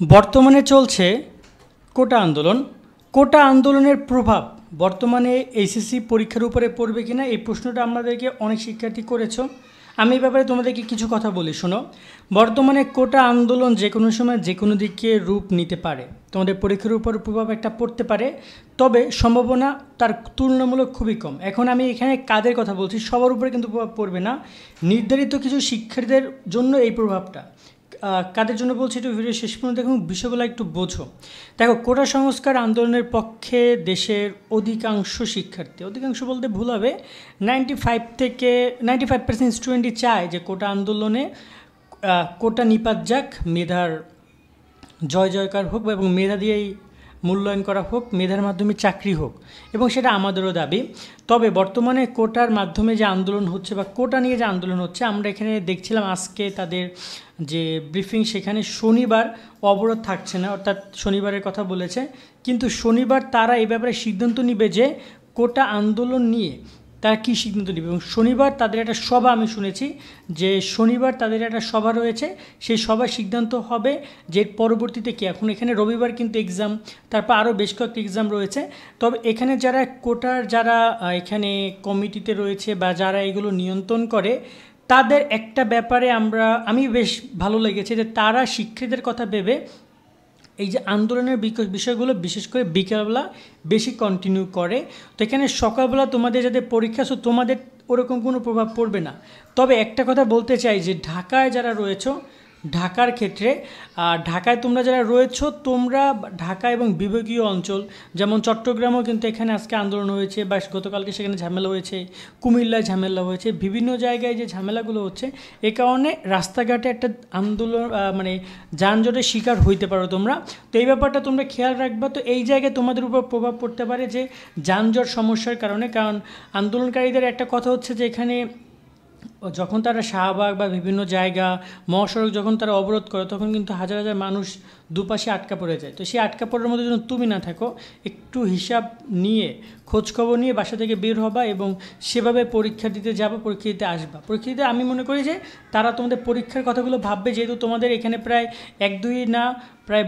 বর্তমানে চলছে কোটা আন্দোলন। কোটা আন্দোলনের প্রভাব বর্তমানে এইচএসসি পরীক্ষার উপরে পড়বে কিনা, এই প্রশ্নটা আমাদেরকে অনেক শিক্ষার্থী করেছো। আমি এই ব্যাপারে তোমাদেরকে কিছু কথা বলি, শোনো। বর্তমানে কোটা আন্দোলন যে কোনো সময় যে কোনো দিকে রূপ নিতে পারে, তোমাদের পরীক্ষার উপর প্রভাব একটা পড়তে পারে, তবে সম্ভাবনা তার তুলনামূলক খুবই কম। এখন আমি এখানে কাদের কথা বলছি, সবার উপরে কিন্তু প্রভাব পড়বে না, নির্ধারিত কিছু শিক্ষার্থীদের জন্য এই প্রভাবটা। কাদের জন্য বলছি একটু ভিডিও শেষ পর্যন্ত দেখুন, বিষয়গুলো একটু বোঝো। দেখো, কোটা সংস্কার আন্দোলনের পক্ষে দেশের অধিকাংশ শিক্ষার্থী, অধিকাংশ বলতে ভুল হবে, 95% স্টুডেন্টই চায় যে কোটা আন্দোলনে কোটা নিপাত যাক, মেধার জয় জয়কার হোক এবং মেধা দিয়েই মূল্যায়ন করা হোক, মেধার মাধ্যমে চাকরি হোক, এবং সেটা আমাদেরও দাবি। তবে বর্তমানে কোটার মাধ্যমে যে আন্দোলন হচ্ছে বা কোটা নিয়ে যে আন্দোলন হচ্ছে, আমরা এখানে দেখছিলাম আজকে তাদের যে ব্রিফিং, সেখানে শনিবার অবরোধ থাকছে না, অর্থাৎ শনিবারের কথা বলেছে, কিন্তু শনিবার তারা এই ব্যাপারে সিদ্ধান্ত নেবে যে কোটা আন্দোলন নিয়ে তারা কী সিদ্ধান্ত নেবে। এবং শনিবার তাদের একটা সভা, আমি শুনেছি যে শনিবার তাদের একটা সভা রয়েছে, সেই সভার সিদ্ধান্ত হবে যে পরবর্তীতে কী। এখন এখানে রবিবার কিন্তু এক্সাম, তারপর আরও বেশ কয়েকটি এক্সাম রয়েছে। তবে এখানে যারা কোটার যারা এখানে কমিটিতে রয়েছে বা যারা এগুলো নিয়ন্ত্রণ করে, তাদের একটা ব্যাপারে আমি বেশ ভালো লেগেছে যে তারা শিক্ষার্থীদের কথা ভেবে এই যে আন্দোলনের বিষয়গুলো বিশেষ করে বিকালবেলা বেশি কন্টিনিউ করে। তো এখানে সকালবেলা তোমাদের যাদের পরীক্ষা, সো তোমাদের ওরকম কোনো প্রভাব পড়বে না। তবে একটা কথা বলতে চাই যে ঢাকায় যারা রয়েছো, ঢাকার ক্ষেত্রে ঢাকায় তোমরা যারা রয়েছো, তোমরা ঢাকা এবং বিভাগীয় অঞ্চল যেমন চট্টগ্রামেও কিন্তু এখানে আজকে আন্দোলন হয়েছে বা গতকালকে সেখানে ঝামেলা হয়েছে, কুমিল্লায় ঝামেলা হয়েছে, বিভিন্ন জায়গায় যে ঝামেলাগুলো হচ্ছে, এ কারণে রাস্তাঘাটে একটা আন্দোলন মানে যানজটের শিকার হইতে পারো তোমরা। তো এই ব্যাপারটা তোমরা খেয়াল রাখবা। তো এই জায়গায় তোমাদের উপর প্রভাব পড়তে পারে যে যানজট সমস্যার কারণে, কারণ আন্দোলনকারীদের একটা কথা হচ্ছে যে এখানে যখন তারা শাহবাগ বা বিভিন্ন জায়গা মহাসড়ক যখন তারা অবরোধ করে, তখন কিন্তু হাজার হাজার মানুষ দুপাশে আটকা পড়ে যায়। তো সেই আটকা পড়ার মধ্যে যেন তুমি না থাকো, একটু হিসাব নিয়ে খোঁজখবর নিয়ে বাসা থেকে বের হবা এবং সেভাবে পরীক্ষা দিতে যাবা, পরীক্ষা দিতে আসবা। পরীক্ষা দিতে আমি মনে করি যে তারা তোমাদের পরীক্ষার কথাগুলো ভাববে, যেহেতু তোমাদের এখানে প্রায় 1-2 না প্রায়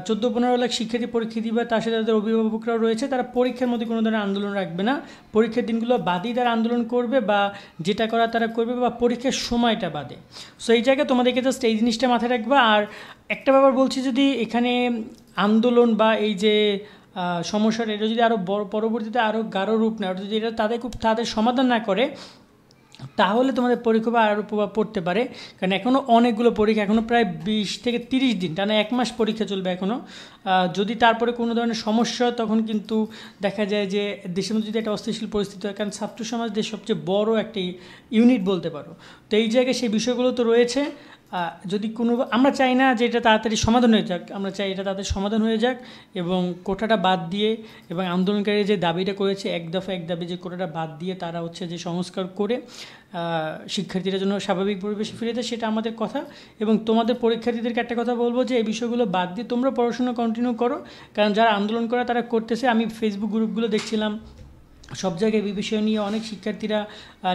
14-15 লাখ শিক্ষার্থী পরীক্ষা দিবে, তার সাথে তাদের অভিভাবকরাও রয়েছে, তারা পরীক্ষার মধ্যে কোনো ধরনের আন্দোলন রাখবে না। পরীক্ষার দিনগুলো বাদেই তারা আন্দোলন করবে বা যেটা করা তারা করবে, বা পরীক্ষার সময়টা বাদে। সো এই জায়গায় তোমাদেরকে জাস্ট এই জিনিসটা মাথায় রাখবা। আর একটা ব্যাপার বলছি, যদি এখানে আন্দোলন বা এই যে সমস্যাটা, এটা যদি আরও পরবর্তীতে আরও গাঢ় রূপ নেয়, যদি এটা তাদের সমাধান না করে, তাহলে তোমাদের পরীক্ষা আরও প্রভাব পড়তে পারে। কারণ এখনও অনেকগুলো পরীক্ষা, এখনও প্রায় 20 থেকে 30 দিন, টানা 1 মাস পরীক্ষা চলবে এখনও। যদি তারপরে কোনো ধরনের সমস্যা হয়, তখন কিন্তু দেখা যায় যে দেশের মধ্যে যদি একটা অস্থিতিশীল পরিস্থিতি হয়, কারণ ছাত্র সমাজ দেশ সবচেয়ে বড় একটি ইউনিট বলতে পারো। তো এই জায়গায় সেই বিষয়গুলো তো রয়েছে। যদি কোনো, আমরা চাই না যে এটা তাড়াতাড়ি সমাধান হয়ে যাক, আমরা চাই এটা তাদের সমাধান হয়ে যাক এবং কোটাটা বাদ দিয়ে, এবং আন্দোলনকারী যে দাবিটা করেছে এক দাবি যে কোটাটা বাদ দিয়ে তারা হচ্ছে যে সংস্কার করে শিক্ষার্থীদের জন্য স্বাভাবিক পরিবেশে ফিরে যায়, সেটা আমাদের কথা। এবং তোমাদের পরীক্ষার্থীদেরকে একটা কথা বলবো যে এই বিষয়গুলো বাদ দিয়ে তোমরা পড়াশোনা কন্টিনিউ করো, কারণ যারা আন্দোলন করা তারা করতেছে। আমি ফেসবুক গ্রুপগুলো দেখছিলাম, সব জায়গায় এই বিষয় নিয়ে অনেক শিক্ষার্থীরা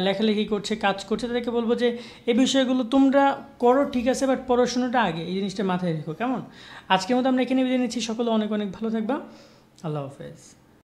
লেখালেখি করছে, কাজ করছে। তাদেরকে বলবো যে এই বিষয়গুলো তোমরা করো, ঠিক আছে, বাট পড়াশোনাটা আগে, এই জিনিসটা মাথায় রেখো, কেমন? আজকের মতো আমরা এখানে বিদায় নিচ্ছি। সকলে অনেক অনেক ভালো থাকবা। আল্লাহ হাফেজ।